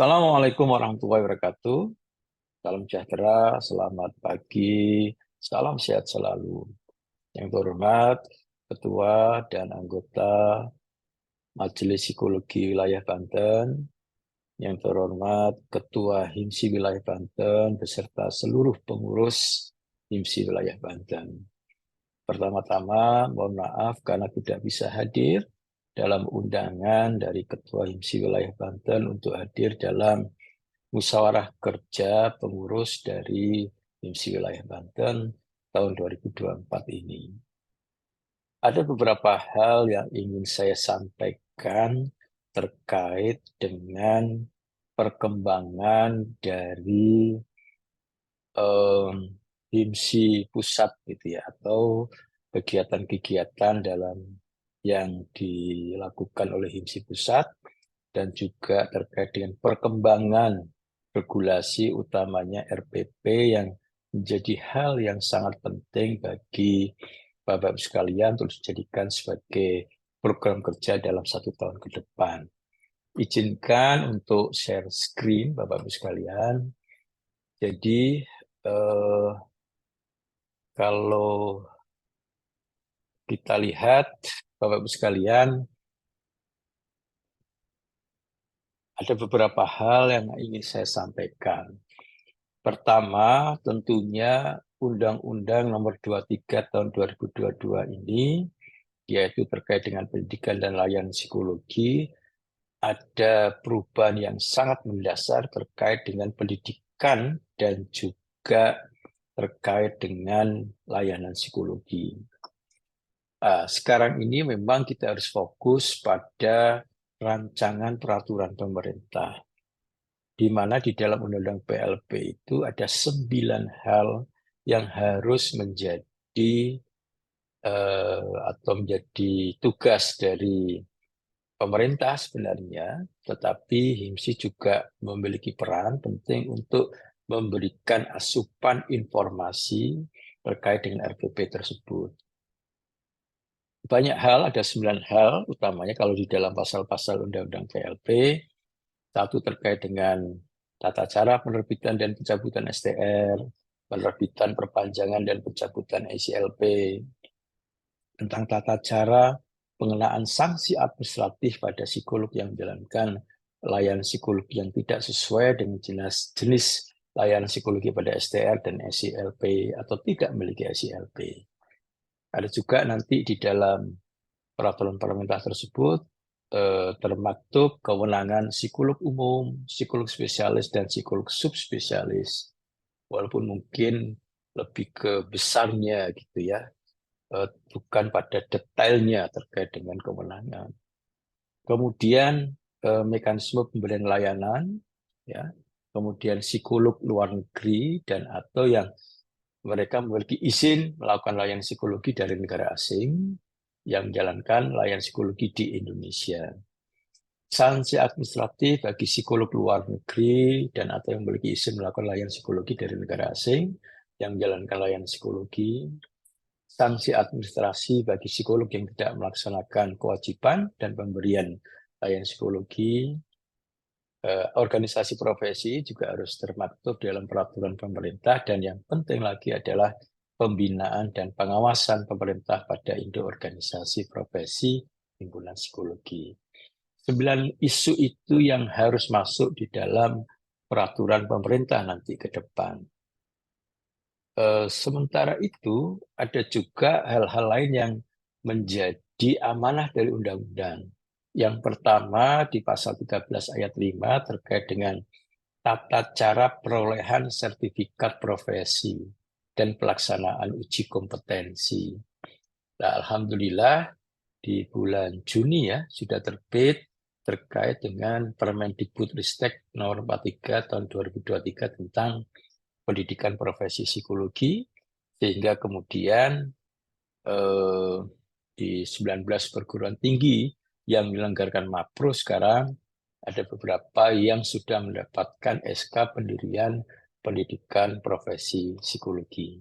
Assalamualaikum warahmatullahi wabarakatuh. Salam sejahtera, selamat pagi, salam sehat selalu. Yang terhormat, Ketua dan anggota Majelis Psikologi Wilayah Banten, yang terhormat Ketua HIMSI Wilayah Banten, beserta seluruh pengurus HIMSI Wilayah Banten. Pertama-tama, mohon maaf karena tidak bisa hadir dalam undangan dari Ketua HIMSI Wilayah Banten untuk hadir dalam musyawarah kerja pengurus dari HIMSI Wilayah Banten tahun 2024 ini. Ada beberapa hal yang ingin saya sampaikan terkait dengan perkembangan dari HIMSI pusat gitu ya, atau kegiatan-kegiatan dalam yang dilakukan oleh HIMSI pusat dan juga terkait dengan perkembangan regulasi utamanya RPP yang menjadi hal yang sangat penting bagi Bapak-Ibu sekalian untuk dijadikan sebagai program kerja dalam 1 tahun ke depan. Izinkan untuk share screen Bapak-Ibu sekalian. Jadi kalau kita lihat Bapak-Ibu sekalian, ada beberapa hal yang ingin saya sampaikan. Pertama, tentunya Undang-Undang Nomor 23 Tahun 2022 ini, yaitu terkait dengan pendidikan dan layanan psikologi, ada perubahan yang sangat mendasar terkait dengan pendidikan dan juga terkait dengan layanan psikologi. Sekarang ini memang kita harus fokus pada rancangan peraturan pemerintah, di mana di dalam Undang-Undang PLP itu ada 9 hal yang harus menjadi atau menjadi tugas dari pemerintah sebenarnya, tetapi HIMSI juga memiliki peran penting untuk memberikan asupan informasi terkait dengan RPP tersebut. Banyak hal, ada 9 hal, utamanya kalau di dalam pasal-pasal Undang-Undang PLP, satu terkait dengan tata cara penerbitan dan pencabutan STR, penerbitan perpanjangan dan pencabutan SILP, tentang tata cara pengenaan sanksi administratif pada psikolog yang menjalankan layanan psikologi yang tidak sesuai dengan jenis layanan psikologi pada STR dan SILP atau tidak memiliki SILP. Ada juga nanti di dalam peraturan pemerintah tersebut termaktub kewenangan psikolog umum, psikolog spesialis, dan psikolog subspesialis. Walaupun mungkin lebih ke besarnya gitu ya, bukan pada detailnya terkait dengan kewenangan. Kemudian mekanisme pemberian layanan, ya, kemudian psikolog luar negeri dan atau yang mereka memiliki izin melakukan layanan psikologi dari negara asing yang menjalankan layanan psikologi di Indonesia. Sanksi administratif bagi psikolog luar negeri dan atau yang memiliki izin melakukan layanan psikologi dari negara asing yang menjalankan layanan psikologi. Sanksi administrasi bagi psikolog yang tidak melaksanakan kewajiban dan pemberian layanan psikologi. Organisasi profesi juga harus termaktub dalam peraturan pemerintah, dan yang penting lagi adalah pembinaan dan pengawasan pemerintah pada induk organisasi profesi himpunan psikologi. 9 isu itu yang harus masuk di dalam peraturan pemerintah nanti ke depan. Sementara itu, ada juga hal-hal lain yang menjadi amanah dari undang-undang. Yang pertama di pasal 13 ayat 5 terkait dengan tata cara perolehan sertifikat profesi dan pelaksanaan uji kompetensi. Nah, alhamdulillah di bulan Juni ya sudah terbit terkait dengan Permendikbudristek nomor 43 tahun 2023 tentang pendidikan profesi psikologi, sehingga kemudian di 19 perguruan tinggi yang menyelenggarakan MAPRO sekarang ada beberapa yang sudah mendapatkan SK pendirian pendidikan profesi psikologi.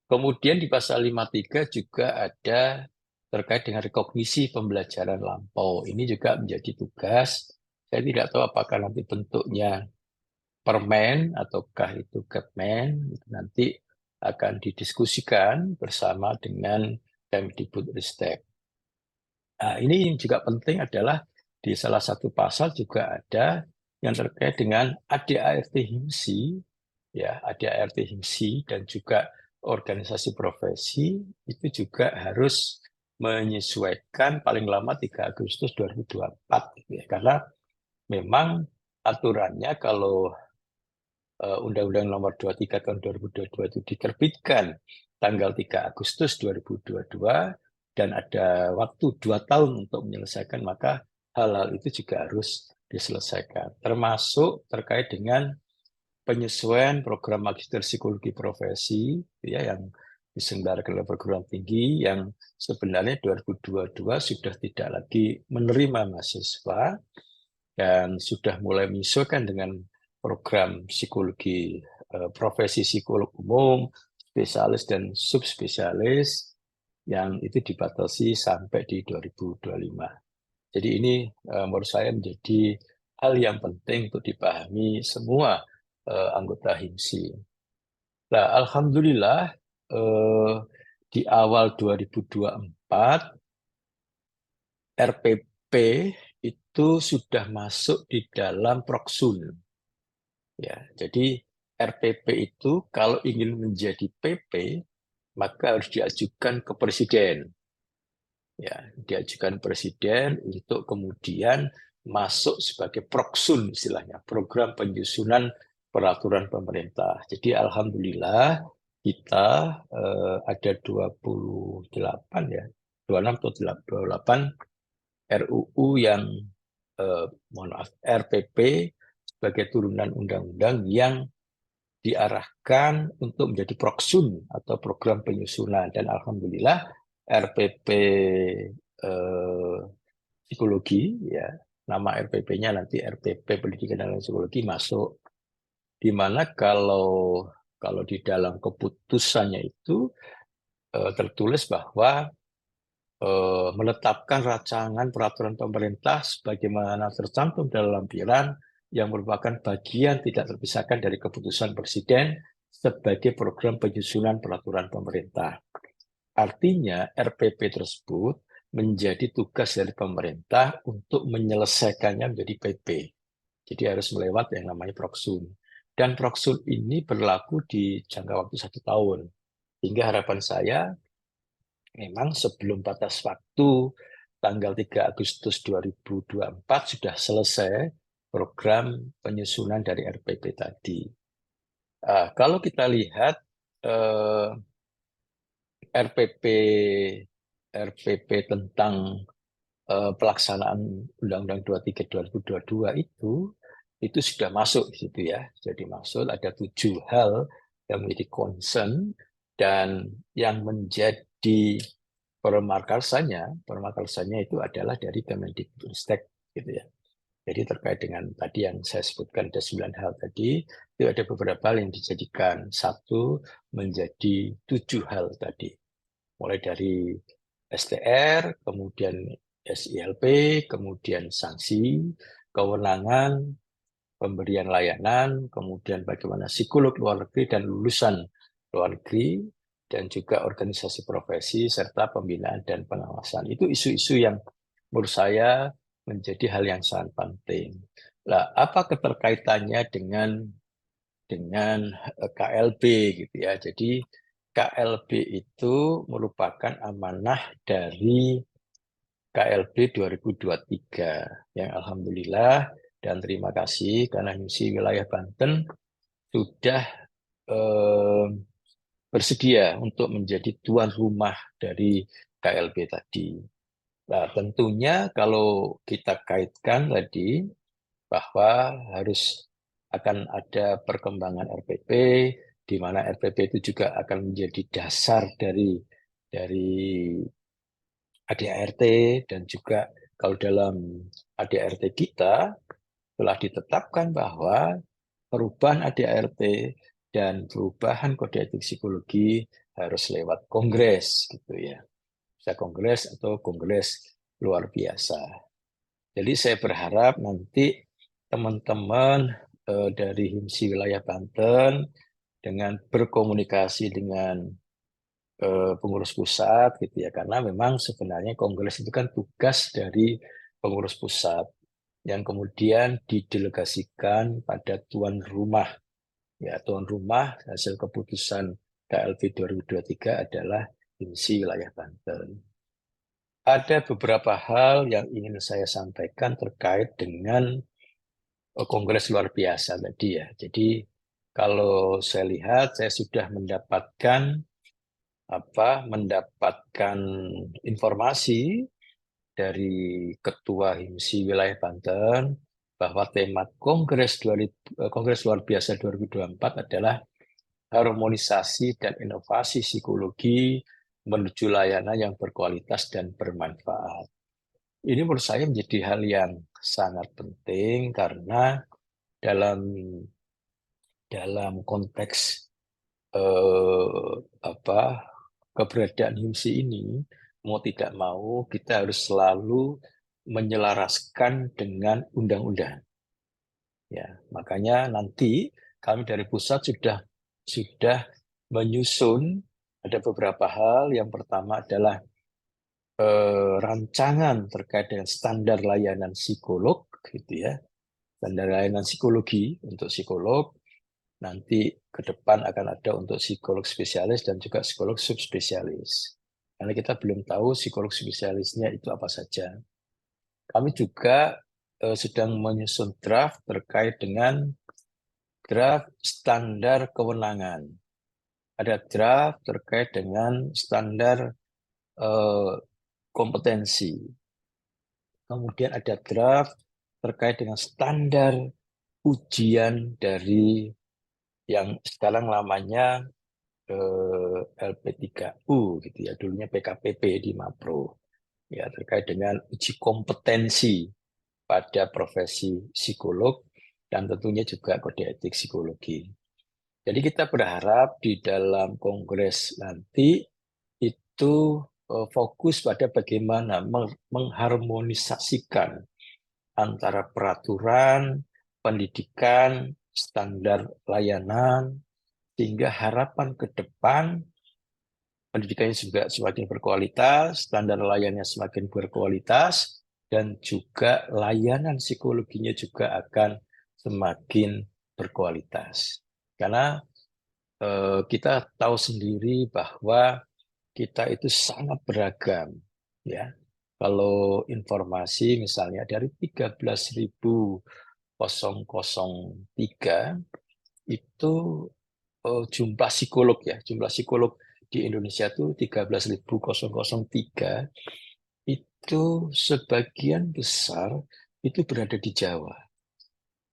Kemudian di pasal 53 juga ada terkait dengan rekognisi pembelajaran lampau. Ini juga menjadi tugas Saya tidak tahu apakah nanti bentuknya permen ataukah itu Kepmen, itu nanti akan didiskusikan bersama dengan Kemdikbudristek. Nah, ini juga penting adalah di salah satu pasal juga ada yang terkait dengan ADART HIMSI, ya ADART HIMSI dan juga organisasi profesi itu juga harus menyesuaikan paling lama 3 Agustus 2024, gitu ya. Karena memang aturannya kalau Undang-Undang Nomor 23 Tahun 2022 itu diterbitkan tanggal 3 Agustus 2022 dan ada waktu 2 tahun untuk menyelesaikan, maka hal-hal itu juga harus diselesaikan. Termasuk terkait dengan penyesuaian program Magister Psikologi Profesi ya, yang diselenggarakan oleh perguruan tinggi yang sebenarnya 2022 sudah tidak lagi menerima mahasiswa dan sudah mulai menyesuaikan dengan program psikologi profesi psikolog umum, spesialis dan subspesialis yang itu dibatasi sampai di 2025. Jadi ini menurut saya menjadi hal yang penting untuk dipahami semua anggota HIMSI. Nah, alhamdulillah di awal 2024 RPP itu sudah masuk di dalam Proksun. Ya, jadi RPP itu kalau ingin menjadi PP, maka harus diajukan ke Presiden. Ya, diajukan Presiden untuk kemudian masuk sebagai Proksun istilahnya, program penyusunan peraturan pemerintah. Jadi alhamdulillah kita ada 28 ya, 26 atau 28 RUU yang mohon maaf, RPP sebagai turunan undang-undang yang diarahkan untuk menjadi proksun atau program penyusunan. Dan alhamdulillah RPP eh, psikologi ya, nama RPP-nya nanti RPP Pendidikan dan Psikologi masuk, di mana kalau di dalam keputusannya itu tertulis bahwa menetapkan rancangan peraturan pemerintah sebagaimana tercantum dalam lampiran yang merupakan bagian tidak terpisahkan dari keputusan Presiden sebagai program penyusunan peraturan pemerintah. Artinya RPP tersebut menjadi tugas dari pemerintah untuk menyelesaikannya menjadi PP. Jadi harus melewat yang namanya Proksun. Dan Proksun ini berlaku di jangka waktu 1 tahun. Hingga harapan saya memang sebelum batas waktu tanggal 3 Agustus 2024 sudah selesai program penyusunan dari RPP tadi. Kalau kita lihat RPP RPP tentang pelaksanaan Undang-Undang 23 2022 itu sudah masuk di situ ya. Jadi masuk ada 7 hal yang menjadi concern dan yang menjadi permakalsanya itu adalah dari Kemendikbudristek gitu ya. Jadi terkait dengan tadi yang saya sebutkan ada 9 hal tadi, itu ada beberapa hal yang dijadikan satu menjadi 7 hal tadi. Mulai dari STR, kemudian SILP, kemudian sanksi, kewenangan, pemberian layanan, kemudian bagaimana psikolog luar negeri dan lulusan luar negeri, dan juga organisasi profesi, serta pembinaan dan pengawasan. Itu isu-isu yang menurut saya menjadi hal yang sangat penting. Nah, apa keterkaitannya dengan KLB gitu ya. Jadi KLB itu merupakan amanah dari KLB 2023 yang alhamdulillah dan terima kasih karena HIMSI wilayah Banten sudah eh, bersedia untuk menjadi tuan rumah dari KLB tadi. Nah, tentunya kalau kita kaitkan tadi bahwa harus akan ada perkembangan RPP, di mana RPP itu juga akan menjadi dasar dari ADART dan juga kalau dalam ADART kita telah ditetapkan bahwa perubahan ADART dan perubahan kode etik psikologi harus lewat kongres gitu ya. Bisa kongres atau kongres luar biasa. Jadi saya berharap nanti teman-teman dari HIMSI wilayah Banten dengan berkomunikasi dengan pengurus pusat gitu ya, karena memang sebenarnya kongres itu kan tugas dari pengurus pusat yang kemudian didelegasikan pada tuan rumah. Ya, tuan rumah hasil keputusan KLB 2023 adalah HIMSI wilayah Banten. Ada beberapa hal yang ingin saya sampaikan terkait dengan kongres luar biasa tadi ya. Jadi kalau saya lihat, saya sudah mendapatkan informasi dari Ketua HIMSI Wilayah Banten bahwa tema Kongres Luar Biasa 2024 adalah harmonisasi dan inovasi psikologi menuju layanan yang berkualitas dan bermanfaat. Ini menurut saya menjadi hal yang sangat penting karena dalam dalam konteks eh, apa keberadaan HIMSI ini, mau tidak mau kita harus selalu menyelaraskan dengan undang-undang. Ya, makanya nanti kami dari pusat sudah menyusun ada beberapa hal. Yang pertama adalah rancangan terkait dengan standar layanan psikolog, gitu ya, standar layanan psikologi untuk psikolog. Nanti ke depan akan ada untuk psikolog spesialis dan juga psikolog subspesialis. Karena kita belum tahu psikolog spesialisnya itu apa saja. Kami juga sedang menyusun draft terkait dengan draft standar kewenangan. Ada draft terkait dengan standar eh, kompetensi. Kemudian ada draft terkait dengan standar ujian dari yang sekarang namanya LP3U gitu ya, dulunya PKPP di Mapro, ya, terkait dengan uji kompetensi pada profesi psikolog dan tentunya juga kode etik psikologi. Jadi kita berharap di dalam kongres nanti itu fokus pada bagaimana mengharmonisasikan antara peraturan, pendidikan, standar layanan, sehingga harapan ke depan pendidikannya juga semakin berkualitas, standar layanannya semakin berkualitas, dan juga layanan psikologinya juga akan semakin berkualitas. Karena kita tahu sendiri bahwa kita itu sangat beragam, ya. Kalau informasi misalnya dari 13.003 itu jumlah psikolog di Indonesia itu 13.003, itu sebagian besar itu berada di Jawa,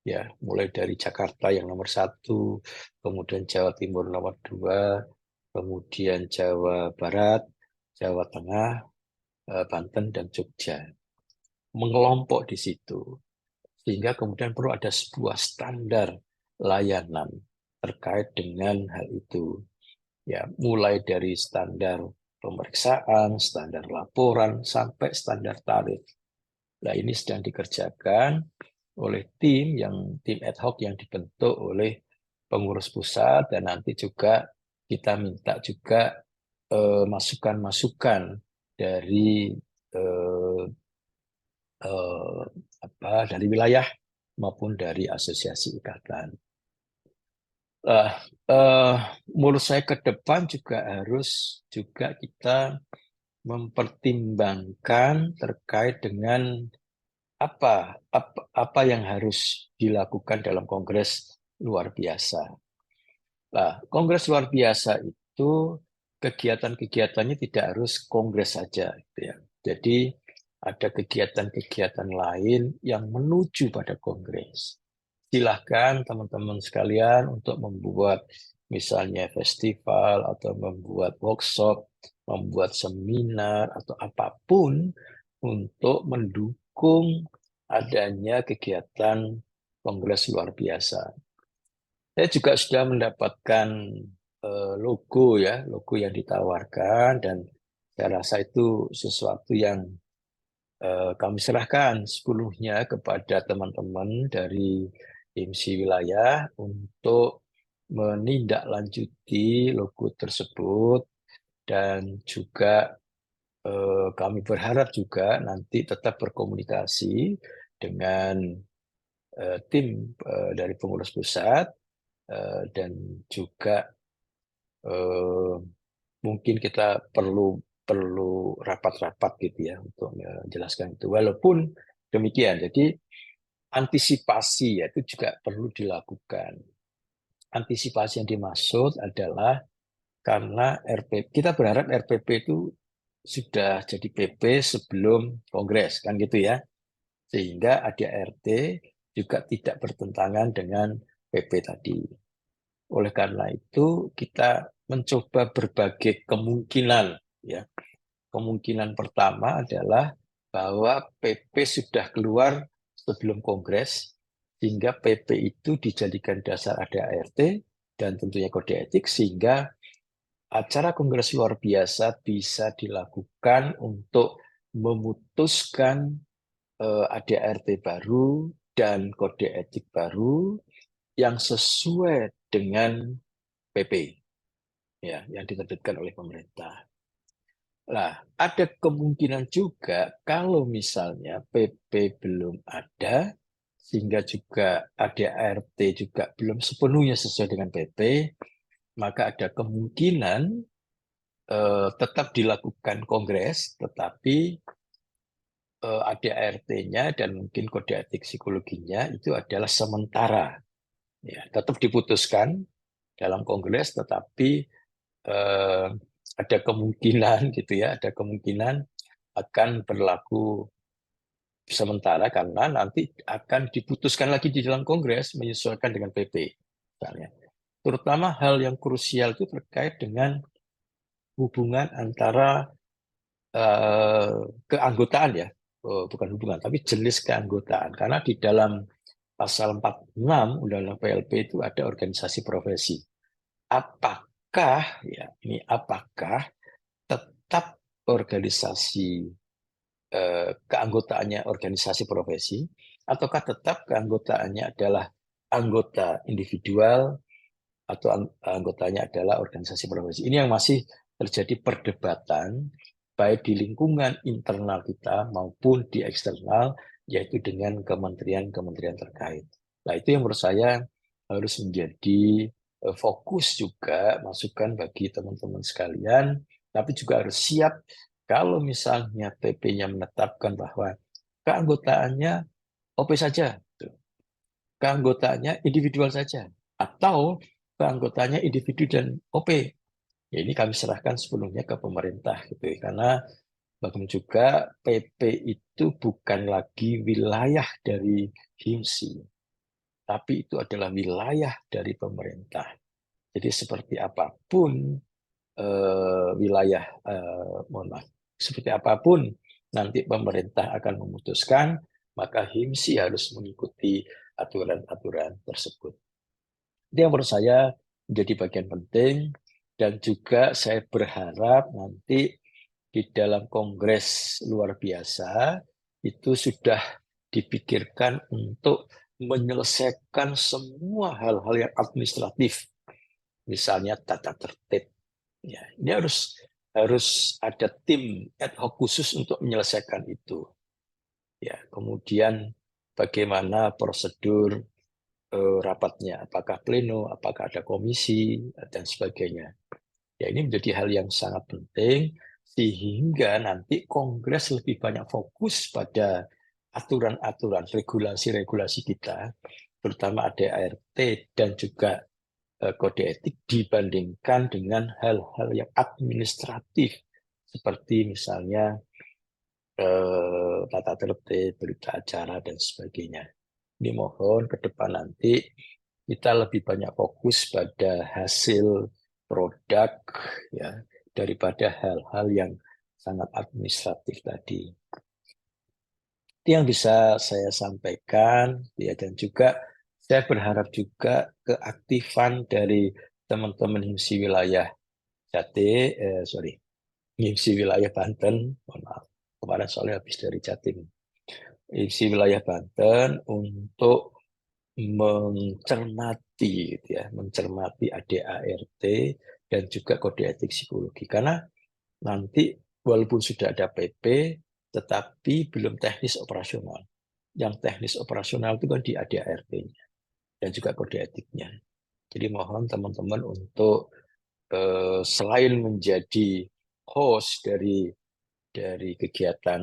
ya, mulai dari Jakarta yang nomor satu, kemudian Jawa Timur nomor dua, kemudian Jawa Barat, Jawa Tengah, Banten dan Jogja mengelompok di situ, sehingga kemudian perlu ada sebuah standar layanan terkait dengan hal itu. Ya, mulai dari standar pemeriksaan, standar laporan, sampai standar tarif. Nah, ini sedang dikerjakan oleh tim ad hoc yang dibentuk oleh pengurus pusat, dan nanti juga kita minta juga masukan-masukan dari eh, dari wilayah maupun dari asosiasi ikatan. Uh, eh, Menurut saya ke depan juga harus juga kita mempertimbangkan terkait dengan apa yang harus dilakukan dalam kongres luar biasa. Nah, kongres luar biasa itu kegiatan-kegiatannya tidak harus kongres saja, gitu ya. Jadi ada kegiatan-kegiatan lain yang menuju pada kongres. Silahkan teman-teman sekalian untuk membuat misalnya festival atau membuat workshop, membuat seminar atau apapun untuk mendukung adanya kegiatan kongres luar biasa. Saya juga sudah mendapatkan logo yang ditawarkan, dan saya rasa itu sesuatu yang kami serahkan sepenuhnya kepada teman-teman dari IMSI wilayah untuk menindaklanjuti logo tersebut, dan juga kami berharap juga nanti tetap berkomunikasi dengan tim dari pengurus pusat, dan juga eh, mungkin kita perlu perlu rapat-rapat gitu ya untuk menjelaskan itu. Walaupun demikian, jadi antisipasi ya itu juga perlu dilakukan. Antisipasi yang dimaksud adalah karena kita berharap RPP itu sudah jadi PP sebelum Kongres, kan gitu ya. Sehingga ADART juga tidak bertentangan dengan PP tadi. Oleh karena itu, kita mencoba berbagai kemungkinan. Ya. Kemungkinan pertama adalah bahwa PP sudah keluar sebelum Kongres, sehingga PP itu dijadikan dasar ADART dan tentunya kode etik, sehingga acara Kongres luar biasa bisa dilakukan untuk memutuskan ADART baru dan kode etik baru yang sesuai dengan PP ya yang diterbitkan oleh pemerintah. Nah, ada kemungkinan juga kalau misalnya PP belum ada, sehingga juga ADART juga belum sepenuhnya sesuai dengan PP, maka ada kemungkinan tetap dilakukan kongres, tetapi ADART-nya dan mungkin kode etik psikologinya itu adalah sementara. Ya, tetap diputuskan dalam kongres, tetapi eh, ada kemungkinan gitu ya, ada kemungkinan akan berlaku sementara karena nanti akan diputuskan lagi di dalam kongres menyesuaikan dengan PP misalnya. Terutama hal yang krusial itu terkait dengan hubungan antara keanggotaan ya, bukan hubungan, tapi jenis keanggotaan. Karena di dalam pasal 46 Undang-Undang PLP itu ada organisasi profesi. Apakah ya ini apakah tetap organisasi keanggotaannya organisasi profesi, ataukah tetap keanggotaannya adalah anggota individual atau anggotanya adalah organisasi profesi. Ini yang masih terjadi perdebatan baik di lingkungan internal kita maupun di eksternal, yaitu dengan kementerian-kementerian terkait. Nah, itu yang menurut saya harus menjadi fokus juga masukan bagi teman-teman sekalian, tapi juga harus siap kalau misalnya PP-nya menetapkan bahwa keanggotaannya OP saja, keanggotaannya individual saja, atau keanggotaannya individu dan OP. Ya, ini kami serahkan sepenuhnya ke pemerintah gitu ya. Karena bagaimanapun juga PP itu bukan lagi wilayah dari HIMSI, tapi itu adalah wilayah dari pemerintah. Jadi seperti apapun wilayah, mohon maaf, seperti apapun nanti pemerintah akan memutuskan, maka HIMSI harus mengikuti aturan-aturan tersebut. Itu yang menurut saya menjadi bagian penting, dan juga saya berharap nanti di dalam kongres luar biasa itu sudah dipikirkan untuk menyelesaikan semua hal-hal yang administratif, misalnya tata tertib. Ya, ini harus ada tim ad hoc khusus untuk menyelesaikan itu. Ya, kemudian bagaimana prosedur rapatnya, apakah pleno, apakah ada komisi, dan sebagainya. Ya, ini menjadi hal yang sangat penting, sehingga nanti Kongres lebih banyak fokus pada aturan-aturan, regulasi-regulasi kita, terutama ADART dan juga kode etik, dibandingkan dengan hal-hal yang administratif, seperti misalnya tata tertib, berita acara, dan sebagainya. Ini mohon ke depan nanti kita lebih banyak fokus pada hasil produk ya daripada hal-hal yang sangat administratif tadi. Itu yang bisa saya sampaikan ya, dan juga saya berharap juga keaktifan dari teman-teman HIMSI wilayah Jate, HIMSI wilayah Banten, mohon maaf. kemarin soalnya habis dari Jatim. Isi wilayah Banten untuk mencermati, gitu ya, mencermati ADART dan juga kode etik psikologi. Karena nanti walaupun sudah ada PP, tetapi belum teknis operasional. Yang teknis operasional itu kan di ADART-nya dan juga kode etiknya. Jadi mohon teman-teman untuk selain menjadi host dari kegiatan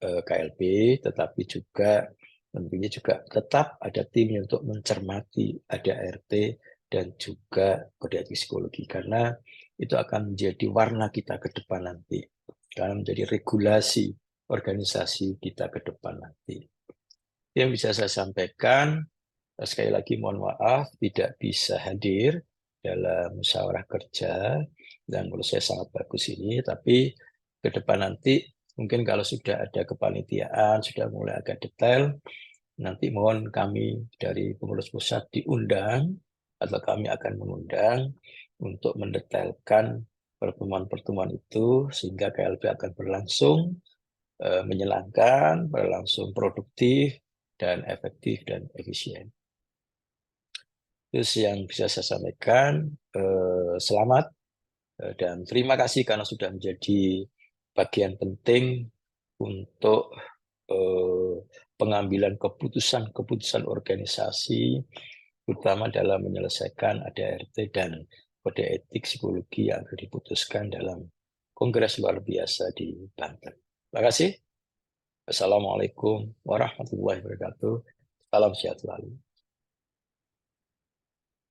KLB, tetapi juga tentunya juga tetap ada tim untuk mencermati ADART dan juga kode etik psikologi, karena itu akan menjadi warna kita ke depan nanti, karena menjadi regulasi organisasi kita ke depan nanti. Yang bisa saya sampaikan, sekali lagi mohon maaf tidak bisa hadir dalam musyawarah kerja, dan menurut saya sangat bagus ini, tapi ke depan nanti mungkin kalau sudah ada kepanitiaan, sudah mulai agak detail, nanti mohon kami dari pengurus pusat diundang atau kami akan mengundang untuk mendetailkan pertemuan-pertemuan itu sehingga KLB akan berlangsung menyenangkan, berlangsung produktif dan efektif dan efisien. Terus yang bisa saya sampaikan, selamat dan terima kasih karena sudah menjadi bagian penting untuk pengambilan keputusan-keputusan organisasi, terutama dalam menyelesaikan ADART dan kode etik psikologi yang akan diputuskan dalam Kongres luar biasa di Banten. Terima kasih. Assalamualaikum warahmatullahi wabarakatuh. Salam sehat selalu.